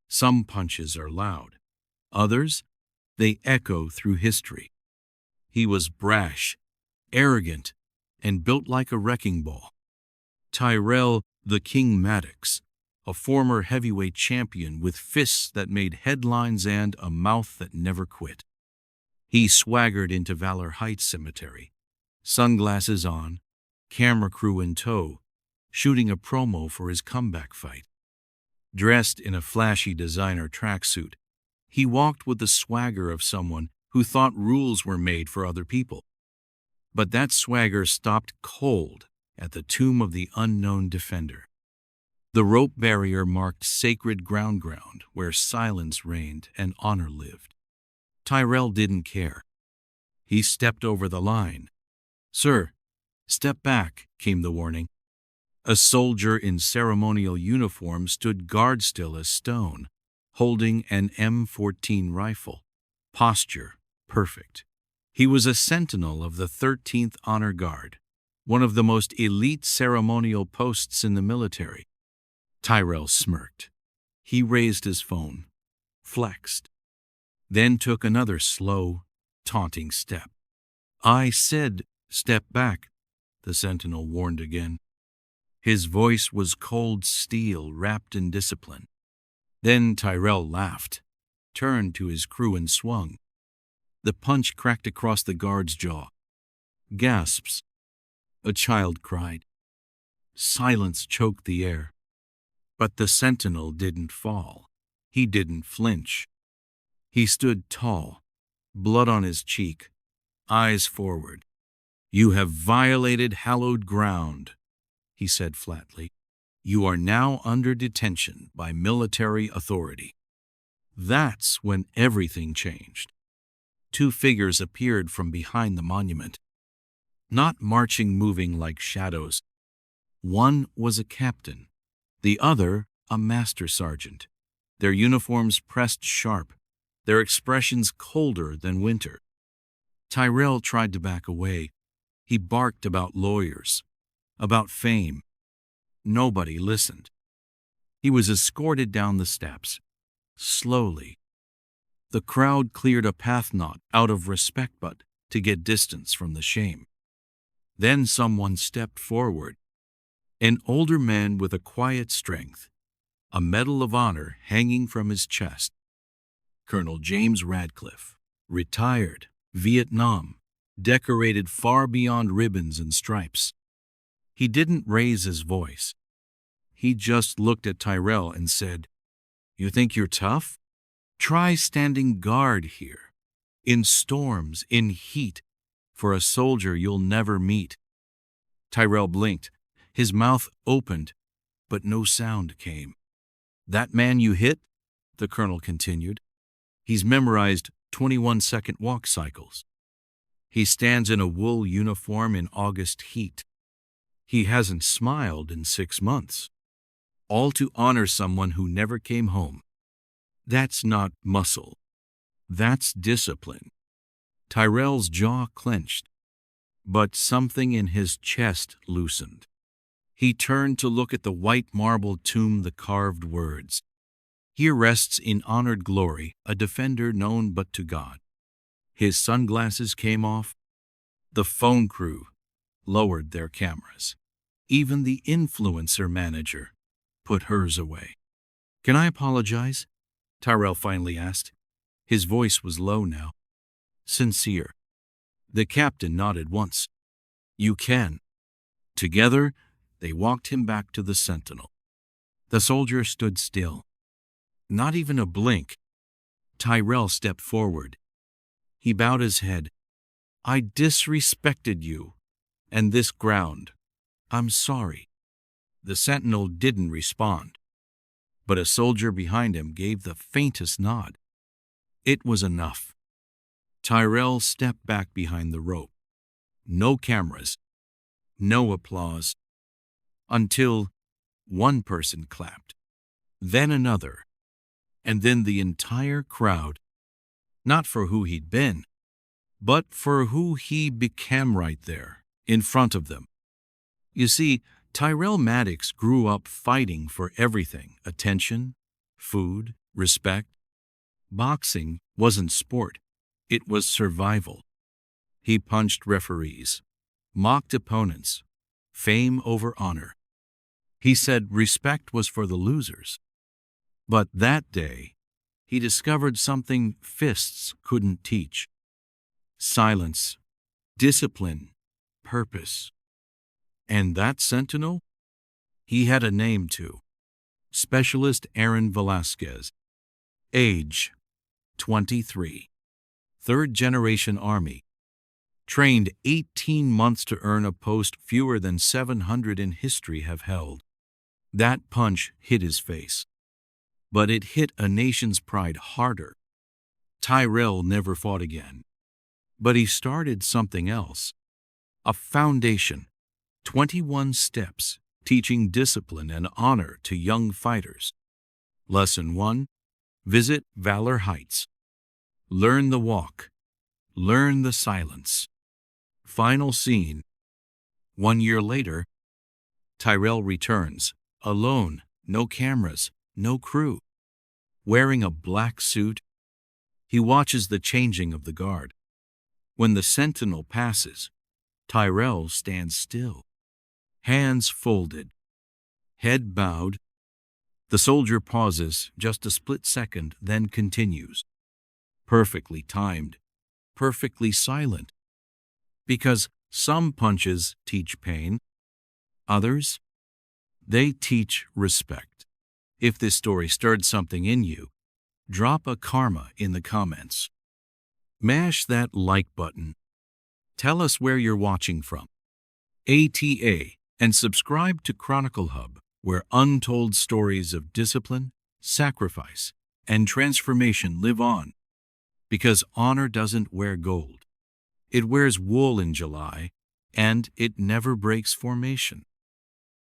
Some punches are loud. Others, they echo through history. He was brash, arrogant, and built like a wrecking ball. Tyrell the King Maddox, a former heavyweight champion with fists that made headlines and a mouth that never quit. He swaggered into Valor Heights Cemetery, sunglasses on, camera crew in tow, shooting a promo for his comeback fight. Dressed in a flashy designer tracksuit, he walked with the swagger of someone who thought rules were made for other people. But that swagger stopped cold at the tomb of the unknown defender. The rope barrier marked sacred ground where silence reigned and honor lived. Tyrell didn't care. He stepped over the line. "Sir, step back," came the warning. A soldier in ceremonial uniform stood guard still as stone, holding an M14 rifle. Posture perfect. He was a sentinel of the 13th Honor Guard, one of the most elite ceremonial posts in the military. Tyrell smirked. He raised his phone, flexed, then took another slow, taunting step. "I said, step back," the sentinel warned again. His voice was cold steel wrapped in discipline. Then Tyrell laughed, turned to his crew and swung. The punch cracked across the guard's jaw. Gasps. A child cried. Silence choked the air. But the sentinel didn't fall. He didn't flinch. He stood tall, blood on his cheek, eyes forward. "You have violated hallowed ground," he said flatly. "You are now under detention by military authority." That's when everything changed. Two figures appeared from behind the monument, not marching, moving like shadows. One was a captain, the other a master sergeant, their uniforms pressed sharp, their expressions colder than winter. Tyrell tried to back away. He barked about lawyers, about fame. Nobody listened. He was escorted down the steps, slowly. The crowd cleared a path not out of respect but to get distance from the shame. Then someone stepped forward. An older man with a quiet strength, a Medal of Honor hanging from his chest. Colonel James Radcliffe, retired, Vietnam, decorated far beyond ribbons and stripes. He didn't raise his voice. He just looked at Tyrell and said, "You think you're tough? Try standing guard here, in storms, in heat, for a soldier you'll never meet." Tyrell blinked. His mouth opened, but no sound came. "That man you hit," the colonel continued, "he's memorized 21-second walk cycles. He stands in a wool uniform in August heat. He hasn't smiled in 6 months. All to honor someone who never came home. That's not muscle. That's discipline." Tyrell's jaw clenched, but something in his chest loosened. He turned to look at the white marble tomb, the carved words, "Here rests in honored glory a defender known but to God." His sunglasses came off. The phone crew lowered their cameras. Even the influencer manager put hers away. "Can I apologize?" Tyrell finally asked. His voice was low now, sincere. The captain nodded once. "You can." Together, they walked him back to the sentinel. The soldier stood still. Not even a blink. Tyrell stepped forward. He bowed his head. "I disrespected you and this ground. I'm sorry." The sentinel didn't respond, but a soldier behind him gave the faintest nod. It was enough. Tyrell stepped back behind the rope. No cameras, no applause, until one person clapped, then another, and then the entire crowd, not for who he'd been, but for who he became right there, in front of them. You see, Tyrell Maddox grew up fighting for everything: attention, food, respect. Boxing wasn't sport, it was survival. He punched referees, mocked opponents, fame over honor. He said respect was for the losers. But that day, he discovered something fists couldn't teach: silence, discipline, purpose. And that sentinel? He had a name too: Specialist Aaron Velasquez. Age: 23. Third-generation Army. Trained 18 months to earn a post fewer than 700 in history have held. That punch hit his face. But it hit a nation's pride harder. Tyrell never fought again. But he started something else. A foundation. 21 steps teaching discipline and honor to young fighters. Lesson 1. Visit Valor Heights. Learn the walk. Learn the silence. Final scene. 1 year later, Tyrell returns, alone, no cameras, no crew. Wearing a black suit, he watches the changing of the guard. When the sentinel passes, Tyrell stands still, hands folded, head bowed. The soldier pauses just a split second, then continues. Perfectly timed, perfectly silent. Because some punches teach pain, others, they teach respect. If this story stirred something in you, drop a karma in the comments. Mash that like button. Tell us where you're watching from. ATA, and subscribe to Chronicle Hub, where untold stories of discipline, sacrifice, and transformation live on. Because honor doesn't wear gold. It wears wool in July, and it never breaks formation.